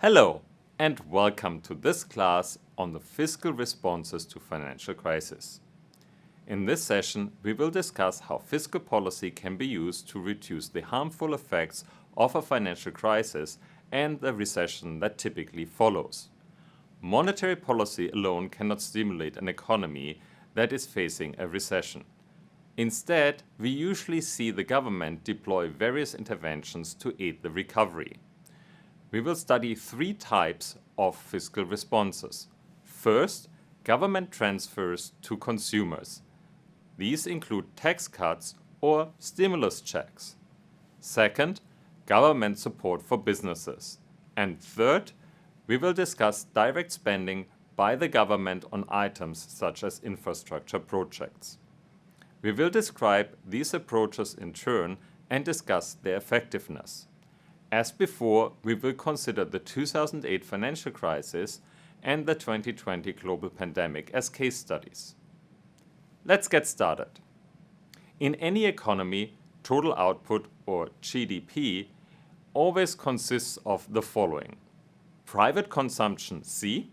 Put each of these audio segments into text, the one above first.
Hello and welcome to this class on the fiscal responses to financial crisis. In this session, we will discuss how fiscal policy can be used to reduce the harmful effects of a financial crisis and the recession that typically follows. Monetary policy alone cannot stimulate an economy that is facing a recession. Instead, we usually see the government deploy various interventions to aid the recovery. We will study three types of fiscal responses. First, government transfers to consumers. These include tax cuts or stimulus checks. Second, government support for businesses. And third, we will discuss direct spending by the government on items such as infrastructure projects. We will describe these approaches in turn and discuss their effectiveness. As before, we will consider the 2008 financial crisis and the 2020 global pandemic as case studies. Let's get started. In any economy, total output, or GDP, always consists of the following: private consumption C,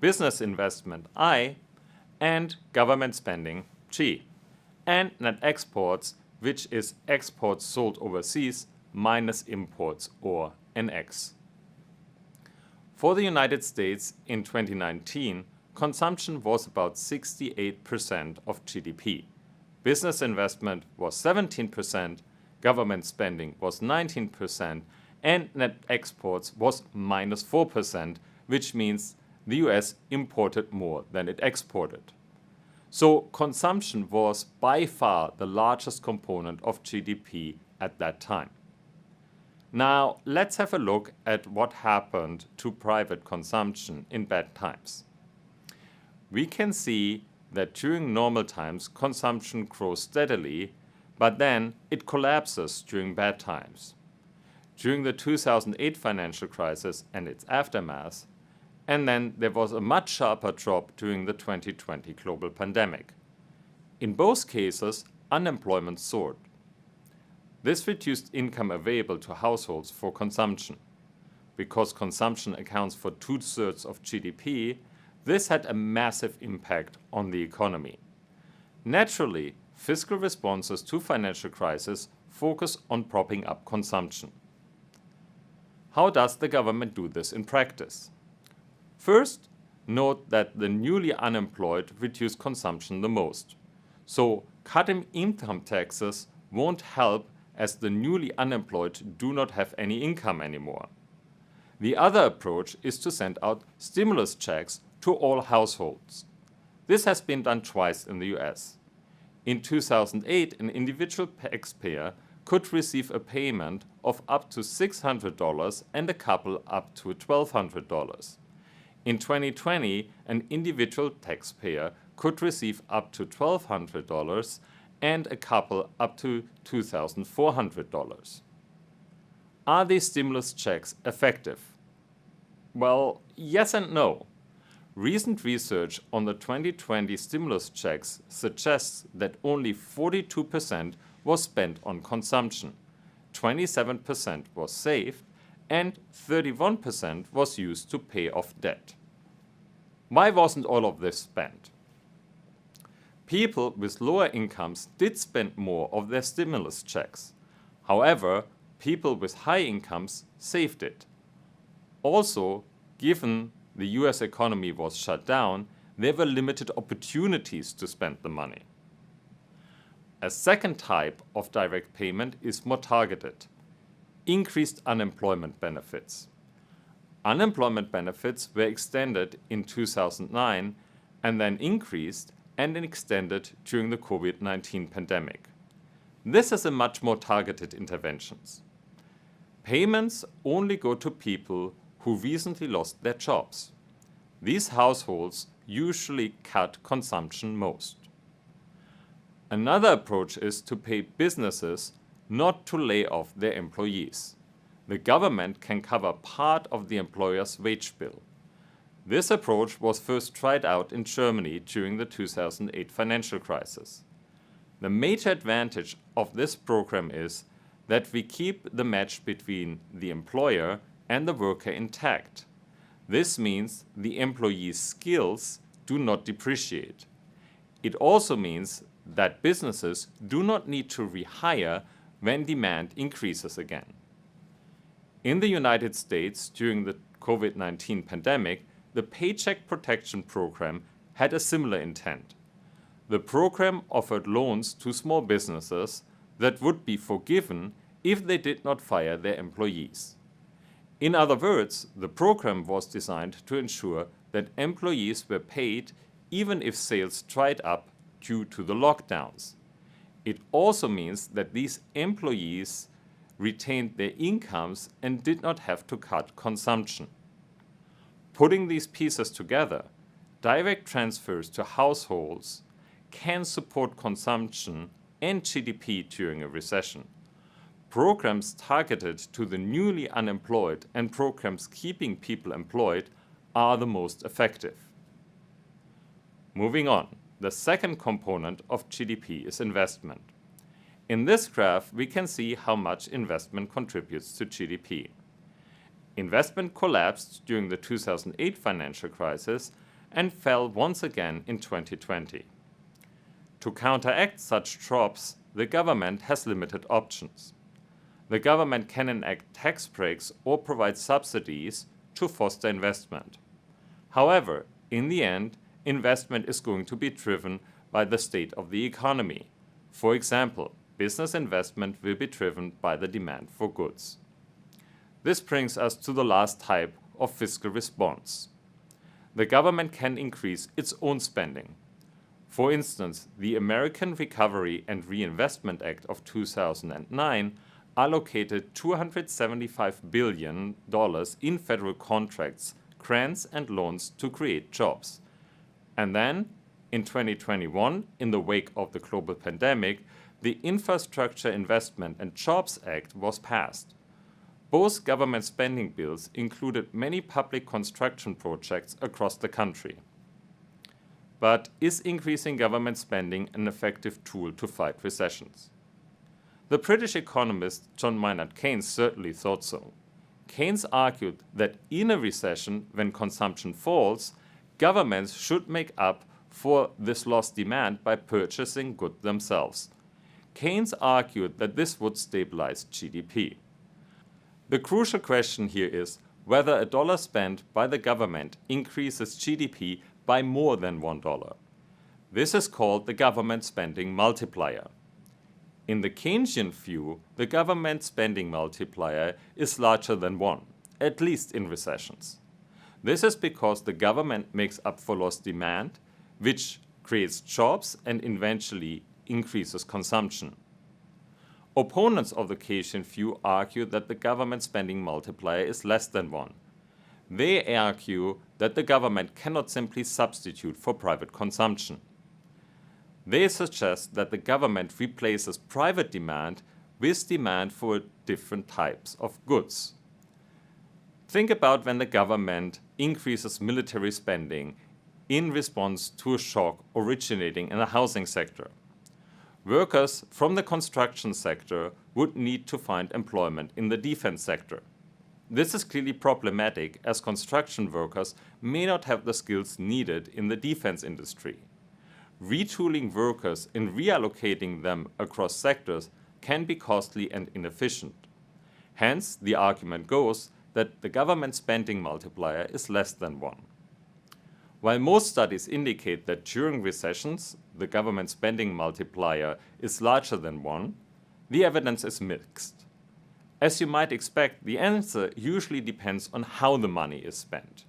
business investment I, and government spending G, and net exports, which is exports sold overseas minus imports, or NX. For the United States in 2019, consumption was about 68% of GDP. Business investment was 17%, government spending was 19%, and net exports was minus 4%, which means the US imported more than it exported. So consumption was by far the largest component of GDP at that time. Now, let's have a look at what happened to private consumption in bad times. We can see that during normal times, consumption grows steadily, but then it collapses during bad times. During the 2008 financial crisis and its aftermath, and then there was a much sharper drop during the 2020 global pandemic. In both cases, unemployment soared. This reduced income available to households for consumption. Because consumption accounts for 2/3 of GDP, this had a massive impact on the economy. Naturally, fiscal responses to financial crisis focus on propping up consumption. How does the government do this in practice? First, note that the newly unemployed reduce consumption the most. So, cutting income taxes won't help, as the newly unemployed do not have any income anymore. The other approach is to send out stimulus checks to all households. This has been done twice in the US. In 2008, an individual taxpayer could receive a payment of up to $600 and a couple up to $1,200. In 2020, an individual taxpayer could receive up to $1,200 and a couple up to $2,400. Are these stimulus checks effective? Well, yes and no. Recent research on the 2020 stimulus checks suggests that only 42% was spent on consumption, 27% was saved, and 31% was used to pay off debt. Why wasn't all of this spent? People with lower incomes did spend more of their stimulus checks. However, people with high incomes saved it. Also, given the US economy was shut down, there were limited opportunities to spend the money. A second type of direct payment is more targeted: increased unemployment benefits. Unemployment benefits were extended in 2009 and then increased and extended during the COVID-19 pandemic. This is a much more targeted intervention. Payments only go to people who recently lost their jobs. These households usually cut consumption most. Another approach is to pay businesses not to lay off their employees. The government can cover part of the employer's wage bill. This approach was first tried out in Germany during the 2008 financial crisis. The major advantage of this program is that we keep the match between the employer and the worker intact. This means the employee's skills do not depreciate. It also means that businesses do not need to rehire when demand increases again. In the United States, during the COVID-19 pandemic, the Paycheck Protection Program had a similar intent. The program offered loans to small businesses that would be forgiven if they did not fire their employees. In other words, the program was designed to ensure that employees were paid even if sales dried up due to the lockdowns. It also means that these employees retained their incomes and did not have to cut consumption. Putting these pieces together, direct transfers to households can support consumption and GDP during a recession. Programs targeted to the newly unemployed and programs keeping people employed are the most effective. Moving on, the second component of GDP is investment. In this graph, we can see how much investment contributes to GDP. Investment collapsed during the 2008 financial crisis and fell once again in 2020. To counteract such drops, the government has limited options. The government can enact tax breaks or provide subsidies to foster investment. However, in the end, investment is going to be driven by the state of the economy. For example, business investment will be driven by the demand for goods. This brings us to the last type of fiscal response. The government can increase its own spending. For instance, the American Recovery and Reinvestment Act of 2009 allocated $275 billion in federal contracts, grants and loans to create jobs. And then, in 2021, in the wake of the global pandemic, the Infrastructure Investment and Jobs Act was passed. Both government spending bills included many public construction projects across the country. But is increasing government spending an effective tool to fight recessions? The British economist John Maynard Keynes certainly thought so. Keynes argued that in a recession, when consumption falls, governments should make up for this lost demand by purchasing goods themselves. Keynes argued that this would stabilize GDP. The crucial question here is whether a dollar spent by the government increases GDP by more than $1. This is called the government spending multiplier. In the Keynesian view, the government spending multiplier is larger than 1, at least in recessions. This is because the government makes up for lost demand, which creates jobs and eventually increases consumption. Opponents of the Keynesian view argue that the government spending multiplier is less than 1. They argue that the government cannot simply substitute for private consumption. They suggest that the government replaces private demand with demand for different types of goods. Think about when the government increases military spending in response to a shock originating in the housing sector. Workers from the construction sector would need to find employment in the defense sector. This is clearly problematic as construction workers may not have the skills needed in the defense industry. Retooling workers and reallocating them across sectors can be costly and inefficient. Hence, the argument goes that the government spending multiplier is less than 1. While most studies indicate that during recessions, the government spending multiplier is larger than 1, the evidence is mixed. As you might expect, the answer usually depends on how the money is spent.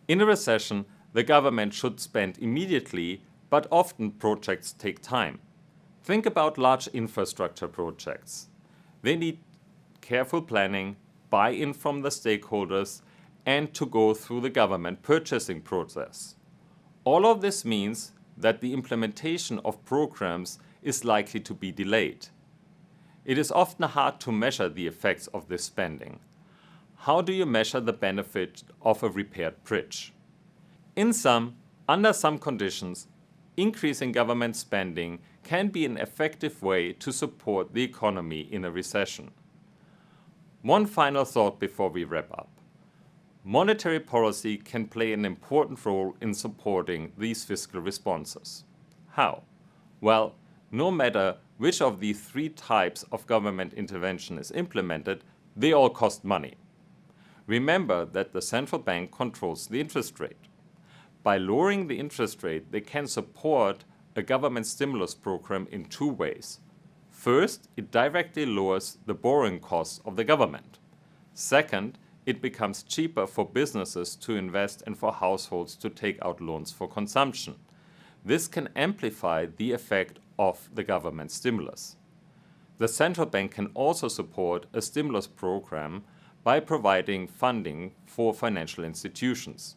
In a recession, the government should spend immediately, but often projects take time. Think about large infrastructure projects. They need careful planning, buy-in from the stakeholders, and to go through the government purchasing process. All of this means that the implementation of programs is likely to be delayed. It is often hard to measure the effects of this spending. How do you measure the benefit of a repaired bridge? Under some conditions, increasing government spending can be an effective way to support the economy in a recession. One final thought before we wrap up. Monetary policy can play an important role in supporting these fiscal responses. How? Well, no matter which of the three types of government intervention is implemented, they all cost money. Remember that the central bank controls the interest rate. By lowering the interest rate, they can support a government stimulus program in two ways. First, it directly lowers the borrowing costs of the government. Second, it becomes cheaper for businesses to invest and for households to take out loans for consumption. This can amplify the effect of the government stimulus. The central bank can also support a stimulus program by providing funding for financial institutions.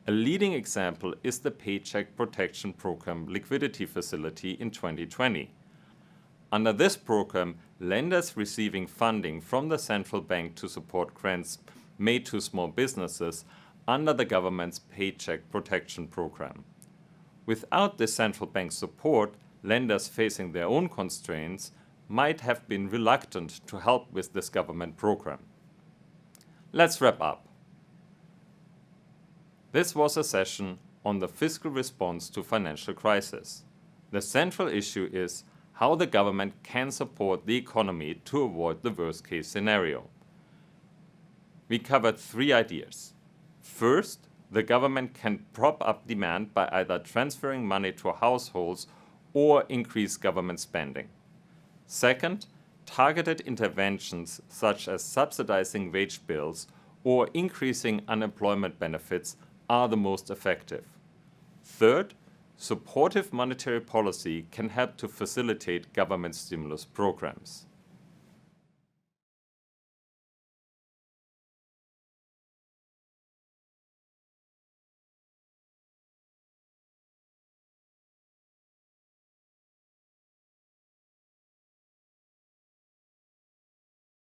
A leading example is the Paycheck Protection Program liquidity facility in 2020. Under this program, lenders receiving funding from the central bank to support grants made to small businesses under the government's Paycheck Protection Program. Without the central bank support, lenders facing their own constraints might have been reluctant to help with this government program. Let's wrap up. This was a session on the fiscal response to financial crisis. The central issue is how the government can support the economy to avoid the worst-case scenario. We covered three ideas. First, the government can prop up demand by either transferring money to households or increase government spending. Second, targeted interventions such as subsidizing wage bills or increasing unemployment benefits are the most effective. Third, supportive monetary policy can help to facilitate government stimulus programs.